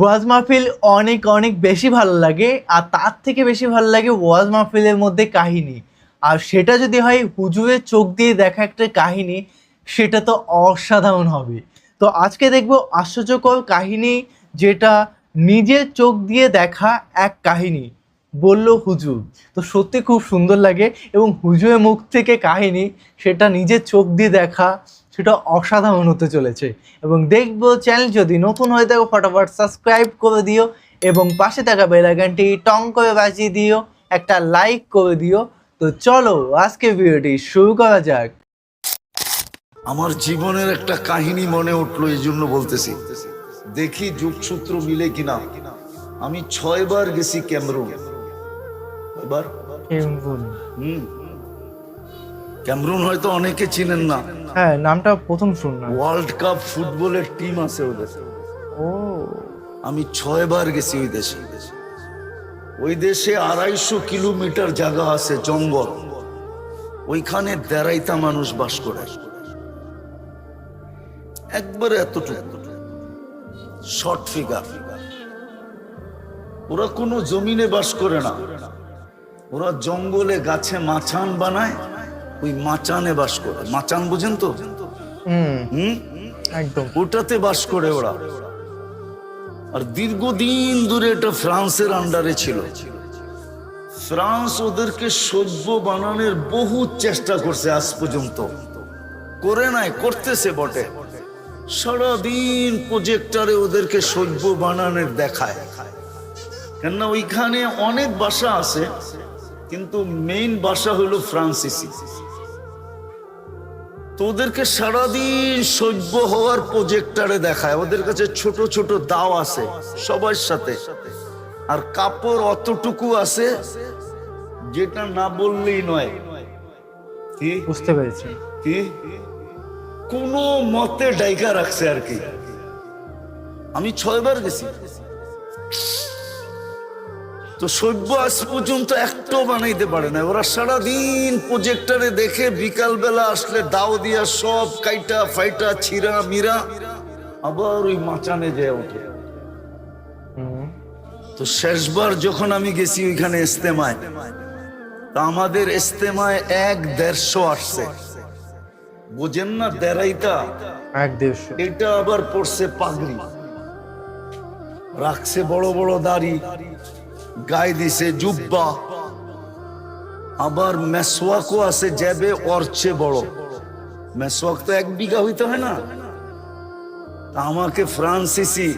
ওয়াজ মাহফিল অনেক অনেক বেশি ভালো লাগে, আর তার থেকে বেশি ভালো লাগে ওয়াজ মাহফিলের মধ্যে কাহিনী। আর সেটা যদি হয় হুজুরের চোখ দিয়ে দেখা একটা কাহিনী, সেটা তো অসাধারণ হবে। তো আজকে দেখবো আশ্চর্যকর কাহিনী, যেটা নিজের চোখ দিয়ে দেখা এক কাহিনী বলল হুজুর। তো সত্যি খুব সুন্দর লাগে, এবং হুজুরের মুখ থেকে কাহিনী সেটা নিজের চোখ দিয়ে দেখা, সেটা অসাধারণ হতে চলেছে। এবং দেখবো চ্যানেল যদি নতুন হয়ে থাকো ফটাফট সাবস্ক্রাইব করে দিও, এবং পাশে থাকা বেল আইকনটি টং করে বাজিয়ে দিও, একটা লাইক করে দিও। তো চলো আজকে ভিডিওটি শুরু করা যাক। আমার জীবনের একটা কাহিনী মনে উঠলো, এই জন্য বলতেছি, দেখি যুগসূত্র মিলে কিনা। আমি 6 বার গেছি ক্যামরুন। এবার ক্যামরুন হয়তো অনেকে চিনেন না। হ্যাঁ, নামটা প্রথম শুনলাম। ওয়ার্ল্ড কাপ ফুটবলের টিম আছে ওদের। ও, আমি 6 বার গেছি ওই দেশে। ওই দেশে 250 কিলোমিটার জায়গা আছে, জঙ্গল। ওইখানে দেড়াইতা মানুষ বাস করে, একবারে এতটুকু শর্ট ফিগার। ওরা কোনো জমিনে বাস করে না, ওরা জঙ্গলে গাছে মাচান বানায়, ওই মাচানে বাস করে। মাচান বুঝেন তো? একদম ওটাতে বাস করে ওরা। আর দীর্ঘদিন ধরে এটা ফ্রান্সের আন্ডারে ছিল। ফ্রান্স ওদেরকে সভ্য বানানোর বহু চেষ্টা করছে, আজ পর্যন্ত করে নাই, করতেছে বটে। সারাদিন প্রজেক্টরে ওদেরকে সভ্য বানানোর দেখায়, কেননা ওইখানে অনেক ভাষা আছে, কিন্তু মেইন ভাষা হলো ফ্রান্সিসি। তো ওদেরকে সারাদিন সভ্য হওয়ার প্রজেক্টরে দেখায়। ওদের কাছে ছোট ছোট দাও আছে সবার সাথে, আর কাপড় অতটুকু আছে যেটা না বললেই নয়। কি বুঝতে পেরেছি। কি কোনো মতে ডাইকা রাখছে আর কি। আমি 6 বার গেছি, তো সভ্য আজ পর্যন্ত একটাও বানাইতে পারে না। ওরা সারাদিন প্রজেক্টরে দেখে, বিকাল বেলা আসলে দাও দিয়া সব কাইটা ফাইটা ছিঁড়া মিরা আবার ওই মাচানে যায় ওঠে। তো শেষবার যখন আমি গেছি ওইখানে ইস্তেমায়, তা আমাদের ইস্তেমায় 1-150 আসছে। বুঝেন না, দেড়াইতা 1-150। এটা আবার পড়ছে পাগড়ি, রাখছে বড় বড় দাড়ি, গায়ে দিছে জুব্বা, আবার মেসওয়াকও আছে যাবে ওর চেয়ে বড়। মেসওয়াক তো 1 বিঘা হইতে হয় না। আমাকে ফ্রান্সিসি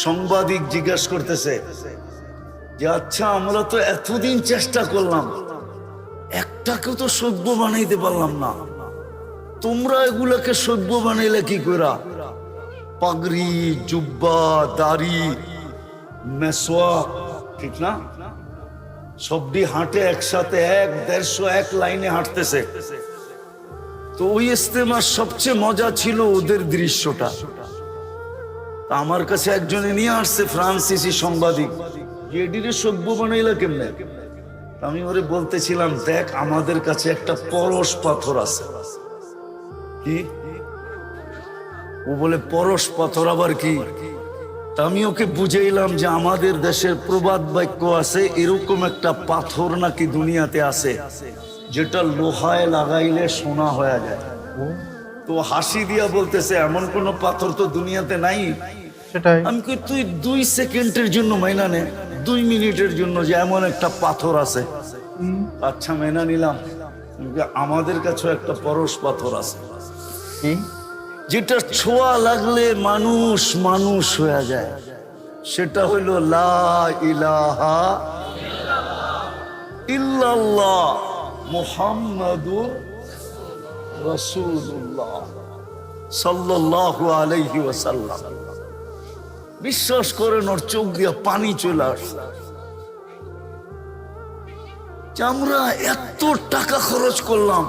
সাংবাদিক জিজ্ঞাসা করতেছে যে, আচ্ছা আমরা তো এতদিন চেষ্টা করলাম, একটাকেও তো সভ্য বানাইতে পারলাম না, তোমরা এগুলাকে সভ্য বানাইলে কি কইরা? পাগড়ি, জুব্বা, দাড়ি, মেসওয়াক, ঠিক না? সবটি হাঁটে একসাথে, 1-150 এক লাইনে হাঁটতেছে। তো ওই ইস্তেমার সবচেয়ে মজা ছিল ওদের দৃশ্যটা। আমার কাছে একজনে নিয়ে আসছে, ফ্রান্সিসি সাংবাদিক, এডিরে সভ্য বানাইলা কেমনে? আমি ওরে বলতেছিলাম, দেখ আমাদের কাছে একটা পরশ পাথর আছে। কি? ও বলে পরশ পাথর আবার কি? আমি ওকে বুঝাইলাম যে আমাদের দেশের প্রবাদ বাক্য আছে, এরকম একটা পাথর নাকি দুনিয়াতে আছে যেটা লোহায় লাগাইলে সোনা হয়ে যায়। তো হাসি দিয়া বলতেছে, এমন কোন পাথর তো দুনিয়াতে নাই। সেটাই। আমি কই, তুই 2 সেকেন্ডের জন্য মাইনা নে, 2 মিনিটের জন্য, যে এমন একটা পাথর আছে। আচ্ছা মেনা নিলাম, আমাদের কাছেও একটা পরশ পাথর আছে, যেটা ছোঁয়া লাগলে মানুষ মানুষ হয়ে যায়। সেটা হইল লা ইলাহা ইল্লাল্লাহ মুহাম্মাদুর রাসূলুল্লাহ সাল্লাল্লাহু আলাইহি ওয়াসাল্লাম। বিশ্বাস করেন, ওর চোখ দিয়ে পানি চলে আসে। আমরা এত টাকা খরচ করলাম,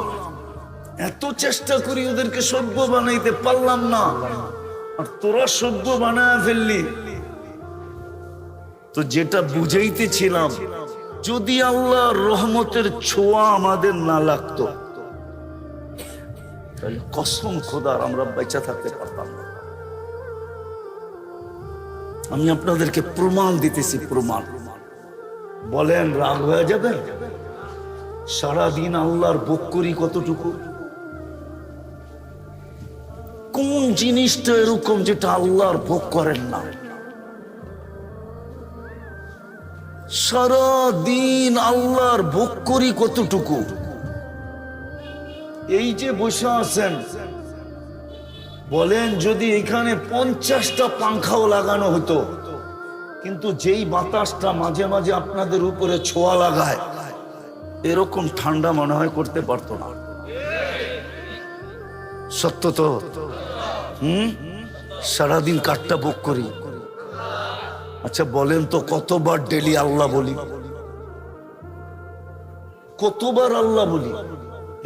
এত চেষ্টা করি, ওদেরকে সভ্য বানাইতে পারলাম না, আর তোরা সভ্য বানায় ফেললি। তো যেটা বুঝাইতেছিলাম, যদি আল্লাহর রহমতের ছোঁয়া আমাদের না লাগতো, তাহলে কসম খোদার আমরা বেঁচে থাকতে পারতাম না। আমি আপনাদেরকে প্রমাণ দিতেছি, প্রমাণ। বলেন রাগ হয়ে যাবে? সারাদিন আল্লাহর ভোগ করি কতটুকু? কোন জিনিসটা এরকম যেটা আল্লাহর ভোগ করেন না? সারাদিন আল্লাহর ভোগ করি কতটুকু? এই যে বসে আছেন, বলেন যদি এখানে 50টা পাংখাও লাগানো হতো, কিন্তু যেই বাতাসটা মাঝে মাঝে আপনাদের উপরে ছোঁয়া লাগায়, এরকম ঠান্ডা মনে হয় করতে পারতো না। সত্য তো? সারাদিন কাঠটা ভোগ করি। আচ্ছা বলেন তো, কতবার ডেলি আল্লাহ বলি? কতবার আল্লাহ বলি?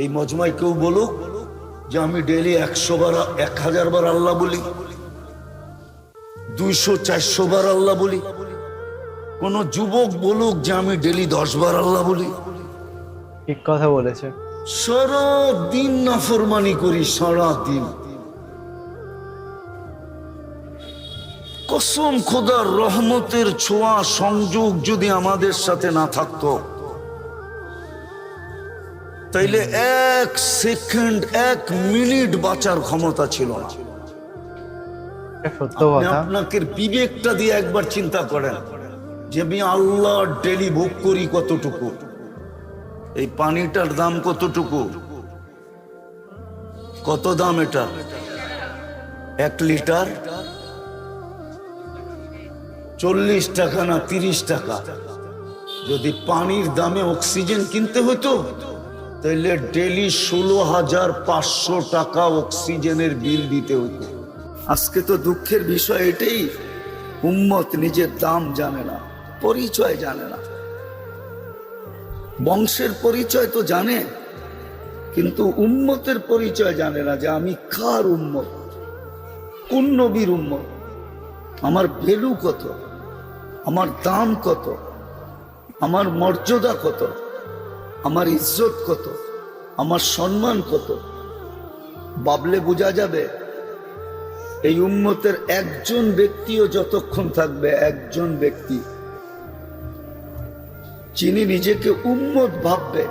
এই মজমায় কেউ বলুক যে আমি ডেলি 100 বার 1000 বার আল্লাহ বলি, 200-400 বার আল্লাহ বলি। কোন যুবক বলুক যে আমি ডেলি 10 বার আল্লাহ বলি। ঠিক কথা বলেছে। সারা দিন নাফরমানি করি, সারা দিন। কসম খোদার, রহমতের ছোঁয়া সংযোগ যদি আমাদের সাথে না থাকতো, তাইলে 1 সেকেন্ড 1 মিনিট বাঁচার ক্ষমতা ছিল না। সত্য আপনি কথা। আপনাকে বিবেকটা দিয়ে একবার চিন্তা করেন যে আমি আল্লাহ ডেলি ভোগ করি কতটুকু। এই পানিটার দাম কতটুকু? কত দাম এটা? 1 লিটার 40 টাকা না 30 টাকা। যদি পানির দামে অক্সিজেন কিনতে হতো, তাহলে ডেলি 16,500 টাকা অক্সিজেনের বিল দিতে হতো। আজকে তো দুঃখের বিষয় এটাই, উম্মত নিজের দাম জানে না, পরিচয় জানে না। বংশের পরিচয় তো জানে, কিন্তু উম্মতের পরিচয় জানে না, যে আমি কার উম্মত, কোন নবীর উম্মত, আমার ভ্যালু কত, আমার দাম কত, আমার মর্যাদা কত, আমার ইজ্জত কত, আমার সম্মান কত। ভাবলে বোঝা যাবে এই উম্মতের একজন ব্যক্তিও যতক্ষণ থাকবে, একজন ব্যক্তি যিনি নিজেকে উম্মত ভাববে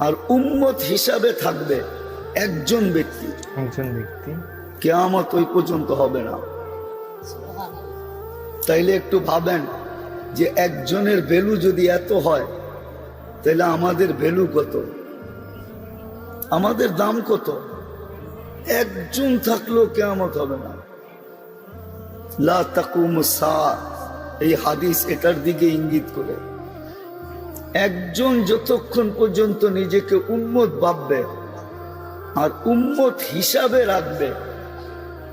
আর উম্মত হিসাবে থাকবে, একজন ব্যক্তি, কিয়ামত ওই পর্যন্ত হবে না। তাইলে একটু ভাবেন যে একজনের ভ্যালু যদি এত হয়, তাহলে আমাদের ভ্যালু কত, আমাদের দাম কত? একজন থাকলেও কিয়ামত হবে না। লা তাকুমুস সাআ, এই হাদিস এটার দিকে ইঙ্গিত করে। একজন যতক্ষণ পর্যন্ত নিজেকে উম্মত ভাববে আর উম্মত হিসাবে রাখবে,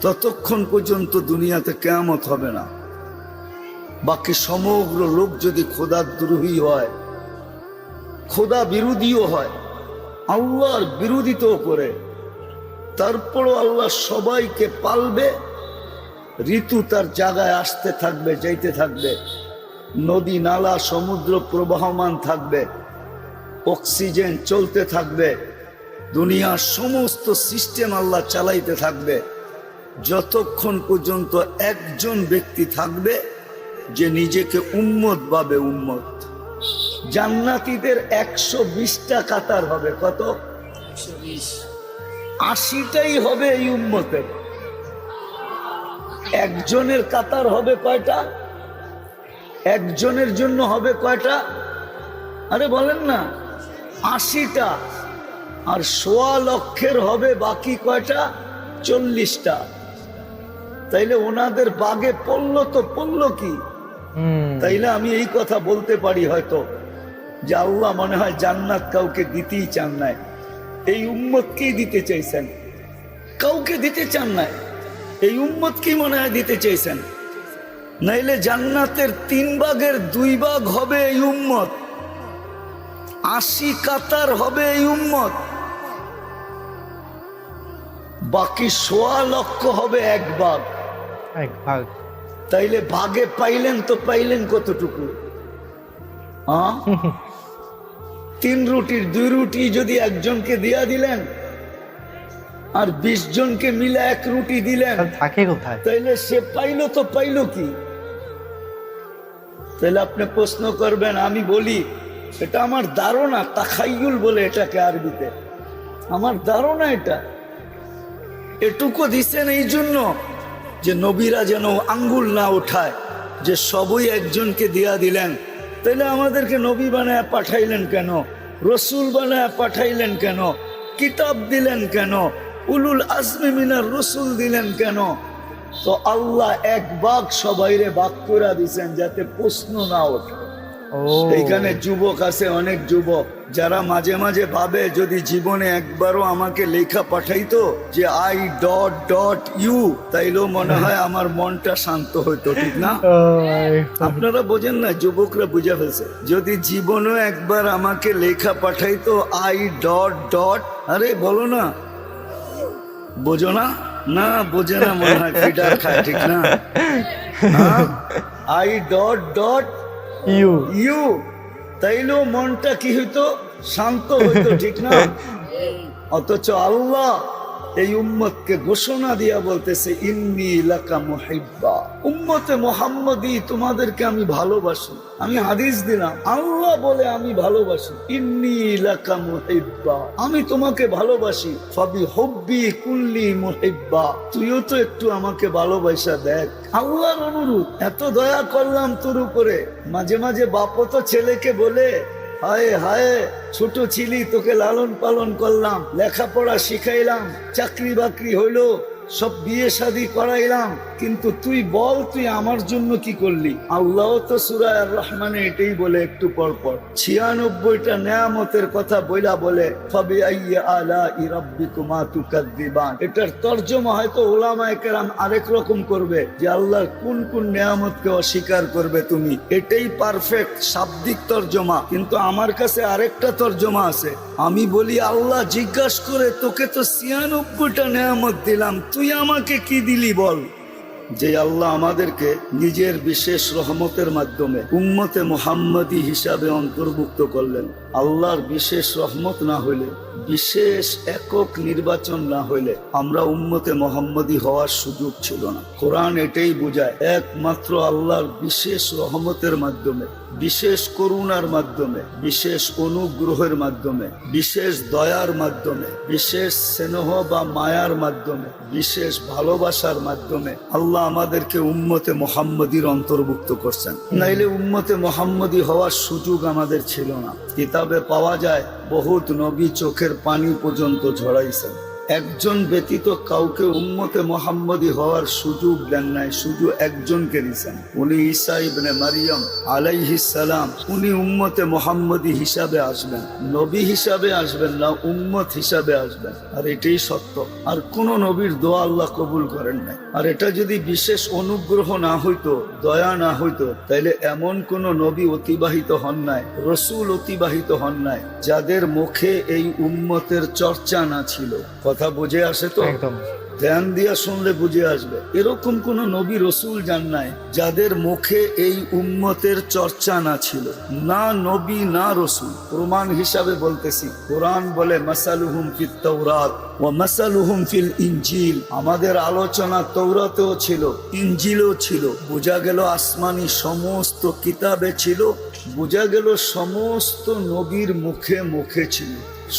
ততক্ষণ পর্যন্ত দুনিয়াতে কিয়ামত হবে না। বাকি সমগ্র লোক যদি খোদাদ্রোহী হয়, খোদা বিরোধীও হয়, আল্লাহর বিরোধিতাও করে, তারপরও আল্লাহ সবাইকে পালবে। ঋতু তার জায়গায় আসতে থাকবে, যাইতে থাকবে, নদী নালা সমুদ্র প্রবাহমান থাকবে, অক্সিজেন চলতে থাকবে, দুনিয়ার সমস্ত সিস্টেম আল্লাহ চালাইতে থাকবে, যতক্ষণ পর্যন্ত একজন ব্যক্তি থাকবে যে নিজেকে উম্মত ভাবে। উম্মত জান্নাতীদের 120টা কাতার হবে। কত? 80টাই হবে এই উম্মতের। একজনের কাতার হবে কয়টা? একজনের জন্য হবে কয়টা? আরে বলেন না, 80টা। আর 1.25 লক্ষের হবে বাকি কয়টা? 40টা। তাইলে ওনাদের বাগে পড়লো তো পড়লো কি? তাইলে আমি এই কথা বলতে পারি হয়তো যে আল্লাহ মনে হয় জান্নাত কাউকে দিতেই চান নাই, এই উম্মতকেই দিতে চাইছেন। কাউকে দিতে চান নাই, এই উম্মতকেই মনে হয় দিতে চাইছেন। নাইলে জান্নাতের 3 ভাগের 2 ভাগ হবে এই উম্মত, 80 কাতার হবে এই উম্মত, বাকি 1.25 লক্ষ হবে 1 ভাগ। তাইলে ভাগে পাইলেন তো পাইলেন কতটুকু? 3 রুটির 2 রুটি যদি একজনকে দিয়া দিলেন আর 20 জনকে মিলে এক রুটি দিলেন, আর থাকে কোথায়? তাইলে সে পাইলো তো পাইলো কি? তাহলে আপনি প্রশ্ন করবেন, আমি বলি এটা আমার ধারণা, তাখাইয়ুল বলে এটাকে আরবিতে, আমার ধারণা এটা। এটুকু দিচ্ছেন এই জন্য যে নবীরা যেন আঙ্গুল না ওঠায় যে সবই একজনকে দিয়া দিলেন। তাহলে আমাদেরকে নবী বানায় পাঠাইলেন কেন? রসুল বানায় পাঠাইলেন কেন? কিতাব দিলেন কেন? উলুল আজমি মিনার রসুল দিলেন কেন? তো আল্লাহ এক ভাগ সবাইরে ভাগ করে দিছেন যাতে প্রশ্ন না ওঠে। ও এইখানে যুবক আছে, অনেক যুবক যারা মাঝে মাঝে ভাবে যদি জীবনে একবারও আমাকে লেখা পাঠাইতো যে I.U, তাইলেও মনে হয় আমার মনটা শান্ত হইতো, ঠিক না? আপনারা বোঝেন না, যুবকরা বুঝে ফেলছে। যদি জীবনেও একবার আমাকে লেখা পাঠাইতো I. আরে বলো না, বোঝো না? না বোঝে না মনে হয়, ফিডার খায়, ঠিক না? I. তাইলেও মনটা কি হইতো? শান্ত হইতো, ঠিক না? অথচ আল্লাহ এই উম্মতকে ঘোষণা দিয়া বলতেছে, ইন্নী লাকা মুহিব্বা, উম্মতে মুহাম্মদী তোমাদেরকে আমি ভালোবাসি। আমি হাদিস দিলাম, আল্লাহ বলে আমি ভালোবাসি, ইন্নী লাকা মুহিব্বা, আমি তোমাকে ভালোবাসি। ফাবি হুব্বি কুল্লি মুহিব্বা, তুইও তো একটু আমাকে ভালোবাসা দেখ। আল্লাহর অনুরোধ, এত দয়া করলাম তোর উপরে। মাঝে মাঝে বাপও তো ছেলেকে বলে, হায় হায় ছোট ছিলি, তোকে লালন পালন করলাম, লেখাপড়া শিখাইলাম, চাকরি বাকরি হইলো, সব বিয়ে শাদী করাইলাম, কিন্তু তুই বল তুই আমার জন্য কি করলি? আল্লাহ তো সূরা আর রহমানে এটাই বলে একটু পর পর, 96টা নেয়ামতের কথা বইলা বলে, ফাবিআইয়ি আলাই রাব্বিকুমা তুকাযযিবান। এটার তরজমা হয়তো উলামায়ে কেরাম আরেক রকম করবে যে আল্লাহর কোন কোন নেয়ামতকে অস্বীকার করবে তুমি। এটাই পারফেক্ট শাব্দিক তরজমা, কিন্তু আমার কাছে আরেকটা তরজমা আছে। আমি বলি, আল্লাহ জিজ্ঞাসা করে, তোকে তো 96টা নেয়ামত দিলাম, তুই আমাকে কি দিলি বল? যে আল্লাহ আমাদেরকে নিজের বিশেষ রহমতের মাধ্যমে উম্মতে মুহাম্মদী হিসাবে অন্তর্ভুক্ত করলেন। আল্লাহর বিশেষ রহমত না হইলে, বিশেষ একক নির্বাচন না হইলে আমরা উম্মতে মুহাম্মদী হওয়ার সুযোগ ছিল না। কোরআন এটাই বোঝায়, একমাত্র আল্লাহর বিশেষ রহমতের মাধ্যমে, বিশেষ করুণার মাধ্যমে, বিশেষ অনুগ্রহের মাধ্যমে, বিশেষ দয়ার মাধ্যমে, বিশেষ স্নেহ বা মায়ার মাধ্যমে, বিশেষ ভালোবাসার মাধ্যমে আল্লাহ আমাদেরকে উম্মতে মুহাম্মদীর অন্তর্ভুক্ত করছেন। নাইলে উম্মতে মুহাম্মদী হওয়ার সুযোগ আমাদের ছিল না। কিতাবে পাওয়া যায় বহুত নবী চোখের পানি পর্যন্ত ঝরাইছেন, একজন ব্যতীত কাউকে উম্মতে মুহাম্মদী হওয়ার সুযোগ দেন নাই, শুধু একজনকে দিয়েছেন, উনি ঈসা ইবনে মারিয়াম আলাইহিস সালাম। উনি উম্মতে মুহাম্মদী হিসাবে আসবেন, নবী হিসাবে আসবেন না, উম্মত হিসাবে আসবেন। আর এটাই সত্য। আর কোন নবীর দোয়া আল্লাহ কবুল করেন নাই। আর এটা যদি বিশেষ অনুগ্রহ না হইতো, দয়া না হইতো, তাইলে এমন কোন নবী অতিবাহিত হন নাই, রসুল অতিবাহিত হন নাই যাদের মুখে এই উম্মতের চর্চা না ছিল। কথা বুঝে আসে তো? একদম ধ্যান দিয়া শুনলে বুঝে আসবে। এরকম কোন নবী রসুল যান নাই যাদের মুখে এই উম্মতের চর্চা না ছিল, না নবী না রসুল। প্রমাণ হিসাবে বলতেছি, কোরআন বলে মাসালুহুম ফিত তাওরাত ওয়া মাসালুহুম ফিল ইনজিল। আমাদের আলোচনা তৌরাতেও ছিল, ইনজিলও ছিল। বোঝা গেল আসমানি সমস্ত কিতাবে ছিল, বোঝা গেল সমস্ত নবীর মুখে মুখে ছিল।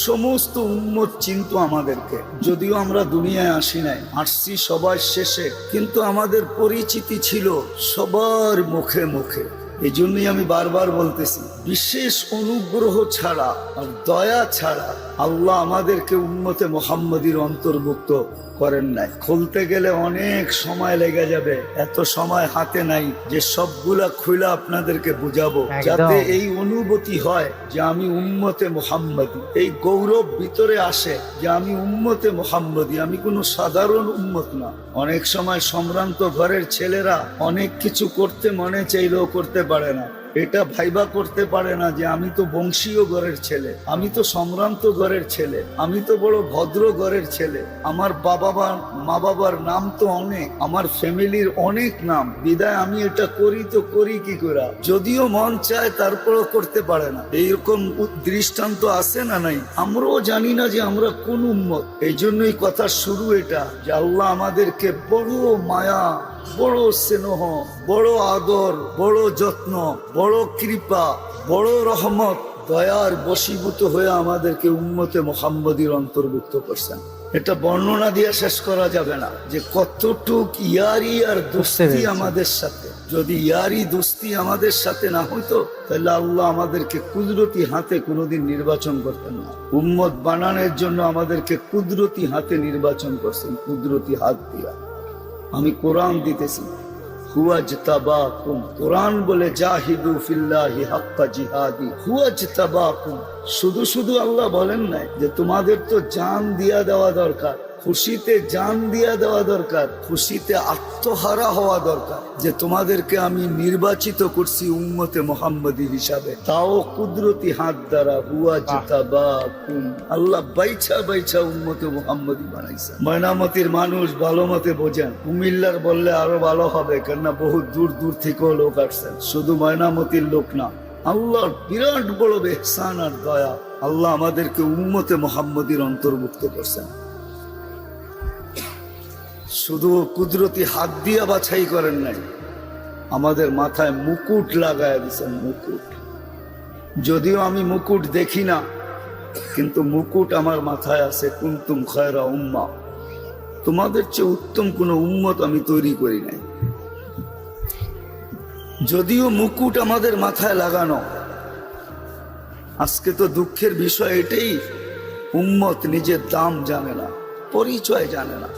সমস্ত উম্মত চিনতো আমাদেরকে, যদিও আমরা দুনিয়ায় আসি নাই, আসছি সবার শেষে, কিন্তু আমাদের পরিচিতি ছিল সবার মুখে মুখে। এই জন্যই আমি বারবার বলতেছি, বিশেষ অনুগ্রহ ছাড়া আর দয়া ছাড়া আল্লাহ আমাদেরকে উম্মতে মুহাম্মদীর অন্তর্ভুক্ত করেন নাই। খুলতে গেলে অনেক সময় লেগে যাবে, এত সময় হাতে নাই যে সবগুলা খুলে আপনাদেরকে বুঝাবো, যাতে এই অনুভূতি হয় যে আমি উম্মতে মুহাম্মদী, এই গৌরব ভিতরে আসে যে আমি উম্মতে মুহাম্মদী, আমি কোনো সাধারণ উম্মত না। অনেক সময় সম্ভ্রান্ত ঘরের ছেলেরা অনেক কিছু করতে মনে চাইলেও করতে পারে না। এটা ভাইবা করতে পারে না যে আমি তো বংশীয় ঘরের ছেলে, আমি তো সম্ভ্রান্ত ঘরের ছেলে, আমি তো বড় ভদ্র ঘরের ছেলে, আমার মা বাবার নাম তো অনেক, আমার ফ্যামিলির অনেক নাম, বিদায় আমি এটা করি তো করি কি করে? যদিও মন চায় তারপরও করতে পারে না। এইরকম দৃষ্টান্ত আছে না নাই? আমরাও জানি না যে আমরা কোন উম্মত। এই জন্যই কথা শুরু এটা, যে আল্লাহ আমাদেরকে বড় মায়া, বড় স্নেহ, বড় আদর, বড় যত্ন, বড় কৃপা, বড় রহমত, দয়ার বশীভূত হয়ে আমাদেরকে উম্মতে মুহাম্মদীর অন্তর্ভুক্ত করছেন। এটা বর্ণনা দিয়ে শেষ করা যাবে না যে কতটুক ইয়ারি আর দোস্তি আমাদের সাথে। যদি ইয়ারি দোস্তি আমাদের সাথে না হইতো তাহলে আল্লাহ আমাদেরকে কুদরতি হাতে কোনোদিন নির্বাচন করতেন না। উম্মত বানানোর জন্য আমাদেরকে কুদরতি হাতে নির্বাচন করছেন, কুদরতি হাত দিয়া। আমি কোরআন দিতেছি, হুয়াজতাবাকুম, কোরআন বলে জাহিদু ফিল্লাহি হাক্কা জিহাদি, হুয়াজতাবাকুম। শুধু শুধু আল্লাহ বলেন নাই যে তোমাদের তো জান দিয়া দেওয়া দরকার, খুশিতে জান দিয়া দেওয়া দরকার, খুশিতে আত্মহারা হওয়া দরকার, যে তোমাদেরকে আমি নির্বাচিত করছি উম্মতে মুহাম্মদী হিসাবে, তাও কুদরতি হাত দ্বারা। হুয়াজতাবাকুম, আল্লাহ বাইছা বাইছা উম্মতে মুহাম্মদী বানাইছে। ময়নামতির মানুষ ভালো মতে বোঝেন, কুমিল্লার বললে আরো ভালো হবে, কেননা বহু দূর দূর থেকেও লোক আসছেন, শুধু ময়নামতির লোক না। আল্লাহর বিরাট বড় ইহসান আর দয়া, আল্লাহ আমাদেরকে উম্মতে মুহাম্মদীর অন্তর্ভুক্ত করছেন। শুধু কুদরতি হাত দিয়া বাছাই করেন নাই, আমাদের মাথায় মুকুট লাগায় দিচ্ছেন, মুকুট। যদিও আমি মুকুট দেখি না, কিন্তু মুকুট আমার মাথায় আছে। কুনতুম খায়রা উম্মা, তোমাদের চেয়ে উত্তম কোন উম্মত আমি তৈরি করি নাই। যদিও মুকুট আমাদের মাথায় লাগানো, আজকে তো দুঃখের বিষয় এটাই, উম্মত নিজের দাম জানে না, পরিচয় জানে না।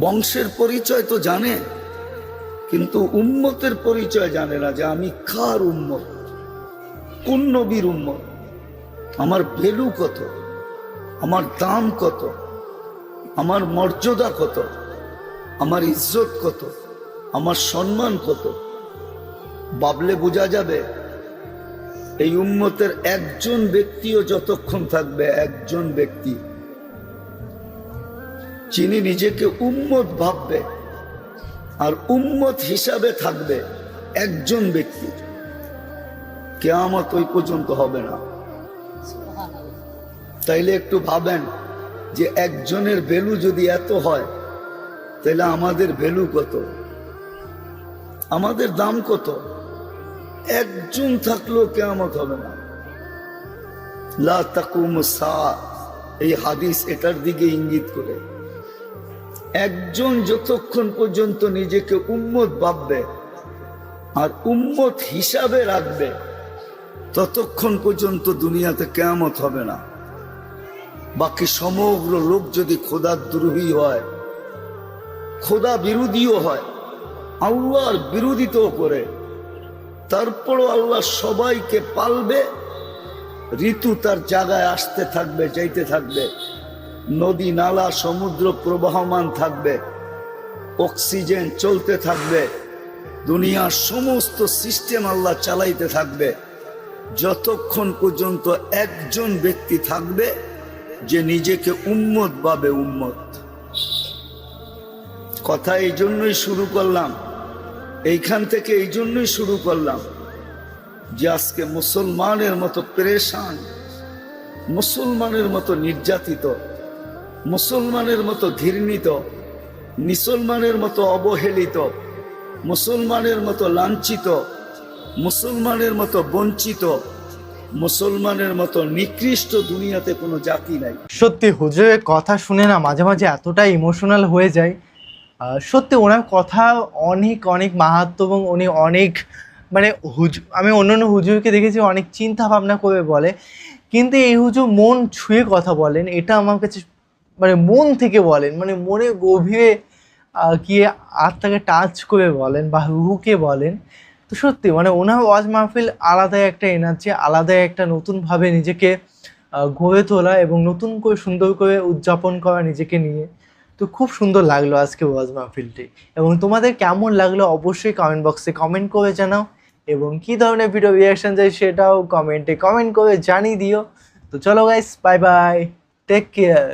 বংশের পরিচয় তো জানে, কিন্তু উম্মতের পরিচয় জানে না, যে আমি কার উম্মত, কোন নবীর উম্মত, আমার ভ্যালু কত, আমার দাম কত, আমার মর্যাদা কত, আমার ইজ্জত কত, আমার সম্মান কত। ভাবলে বোঝা যাবে এই উম্মতের একজন ব্যক্তিও যতক্ষণ থাকবে, একজন ব্যক্তি যিনি নিজেকে উম্মত ভাববে আর উম্মত হিসাবে থাকবে, একজন ব্যক্তি, কিয়ামত ওই পর্যন্ত হবে না। তাইলে একটু ভাবেন যে একজনের ভ্যালু যদি এত হয়, তাহলে আমাদের ভ্যালু কত, আমাদের দাম কত? একজন থাকলেও কিয়ামত হবে না। লা তাকুমুস সাআ, এই হাদিস এটার দিকে ইঙ্গিত করে। একজন যতক্ষণ পর্যন্ত নিজেকে উম্মত ভাববে আর উম্মত হিসাবে রাখবে, ততক্ষণ পর্যন্ত দুনিয়াতে কিয়ামত হবে না। বাকি সমগ্র লোক যদি খোদার দ্রোহী হয়, খোদা বিরোধীও হয়, আল্লাহর বিরোধিতাও করে, তারপরও আল্লাহ সবাইকে পালবে। ঋতু তার জায়গায় আসতে থাকবে, যাইতে থাকবে, নদী নালা সমুদ্র প্রবাহমান থাকবে, অক্সিজেন চলতে থাকবে, দুনিয়ার সমস্ত সিস্টেম আল্লাহ চালাইতে থাকবে, যতক্ষণ পর্যন্ত একজন ব্যক্তি থাকবে যে নিজেকে উম্মত ভাবে। উম্মত কথা এই জন্যই শুরু করলাম, এইখান থেকে এই জন্যই শুরু করলাম যে আজকে মুসলমানের মতো পেরেশান, মুসলমানের মতো নির্যাতিত, মুসলমানের মতো ঘৃণিত, মুসলমানের মতো অবহেলিত, মুসলমানের মতো লাঞ্ছিত, মুসলমানের মতো বঞ্চিত, মুসলমানের মতো নিকৃষ্ট দুনিয়াতে কোনো জাতি নাই। সত্যি হুজুরের কথা শুনে না মাঝে মাঝে এতটা ইমোশনাল হয়ে যায়। সত্যি ওনার কথা অনেক অনেক মাহাত্ম্য, এবং উনি অনেক মানে আমি অন্যান্য হুজুরকে দেখেছি অনেক চিন্তা ভাবনা করে বলে, কিন্তু এই হুজুর মন ছুঁয়ে কথা বলেন। এটা আমার কাছে মানে মন থেকে বলেন, মানে মনে গভীরে গিয়ে আত্মাকে টাচ করে বলেন বা রুহুকে বলেন। তো সত্যি মানে ওনার ওয়াজ মাহফিল আলাদাই একটা এনার্জি, আলাদাই একটা নতুনভাবে নিজেকে গড়ে তোলা এবং নতুন করে সুন্দর করে উদযাপন করা নিজেকে নিয়ে। তো খুব সুন্দর লাগলো আজকে ওয়াজ মাহফিলটি। এবং তোমাদের কেমন লাগলো অবশ্যই কমেন্ট বক্সে কমেন্ট করে জানাও। এবং কি ধরনের ভিডিও রিয়াকশন চাই সেটাও কমেন্টে কমেন্ট করে জানিয়ে দিও। তো চলো guys, bye bye, take care.